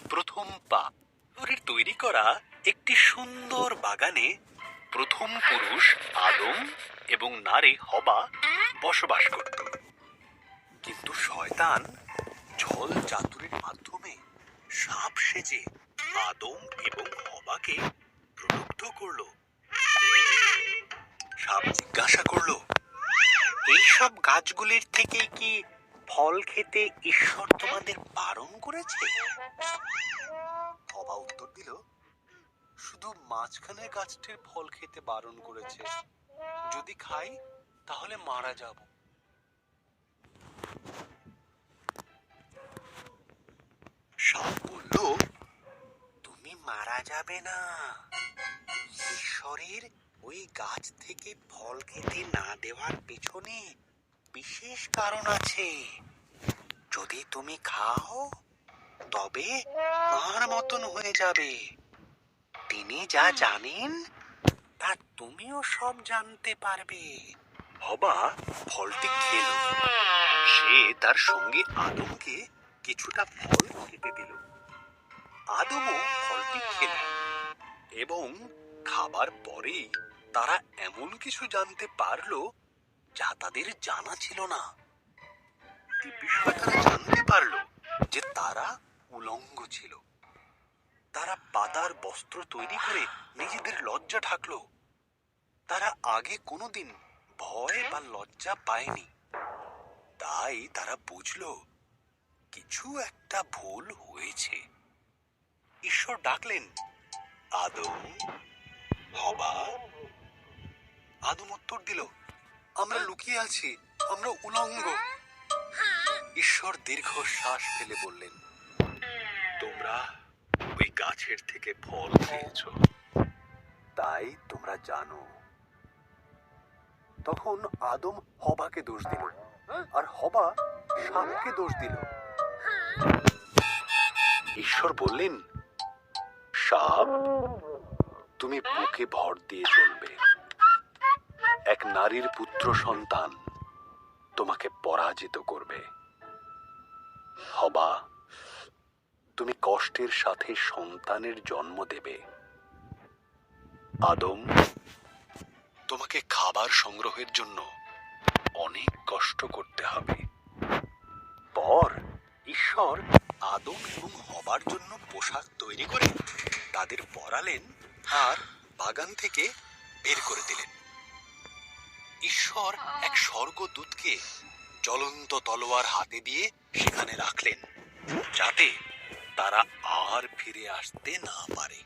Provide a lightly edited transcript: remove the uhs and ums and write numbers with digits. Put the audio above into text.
প্রথম পা। শরীর তৈরি করা একটি সুন্দর বাগানে প্রথম পুরুষ আদম এবং নারী হবা বসবাস করত। কিন্তু শয়তান ছল চাতুরির মাধ্যমে সাপ সেজে আদম এবং হবাকে প্রলুব্ধ করলো। সাপ জিজ্ঞাসা করলো, এইসব গাছগুলির থেকে কি ফল খেতে ঈশ্বর তোমাদের বারণ করেছে? হবা উত্তর দিল, শুধু মাঝখানের গাছটির ফল খেতে বারণ করেছে, যদি খাই তাহলে মারা যাব। সাপ বলল, তুমি মারা যাবে না। ঈশ্বরের ওই গাছ থেকে ফল খেতে না দেওয়ার পেছনে বিশেষ কারণ আছে। যদি তুমি খাও তবে তার মতন হয়ে যাবে। তিনি যা জানেন তা তুমিও সব জানতে পারবে। হবা ফলটি খেল। সে তার সঙ্গে আদমকে কিছুটা ফল খেতে দিল। আদমও ফলটি খেল এবং খাবার পরেই তারা এমন কিছু জানতে পারল যা তাদের জানা ছিল না। এই বিষয়ে তারা জানতে পারল যে তারা উলঙ্গ ছিল। তারা পাতার বস্ত্র তৈরি করে নিজেদের লজ্জা ঢাকলো। তারা আগে কোনোদিন ভয় বা লজ্জা পায়নি। তাই তারা বুঝলো কিছু একটা ভুল হয়েছে। ঈশ্বর ডাকলেন, আদম, হবা। আদম উত্তর দিল, আমরা লুকিয়ে আছি, আমরা উলঙ্গ। ঈশ্বর দীর্ঘশ্বাস ফেলে বললেন, তোমরা ওই গাছের থেকে ফল খেয়েছো, তাই তোমরা জানো। তখন আদম হবাকে দোষ দিল আর হবা সাপকে দোষ দিল। ঈশ্বর বললেন, সাপ, তুমি বুকে ভর দিয়ে চলবে। এক নারীর পুত্র সন্তান তোমাকে পরাজিত করবে। হবা, তুমি কষ্টের সাথে সন্তানের জন্ম দেবে। আদম, তোমাকে খাবার সংগ্রহের জন্য অনেক কষ্ট করতে হবে। পর ঈশ্বর আদম এবং হবার জন্য পোশাক তৈরি করে তাদের পরালেন আর বাগান থেকে বের করে দিলেন। ঈশ্বর এক স্বর্গদূতকে জ্বলন্ত তলোয়ার হাতে দিয়ে সেখানে রাখলেন, যাতে তারা আর ফিরে আসতে না পারে।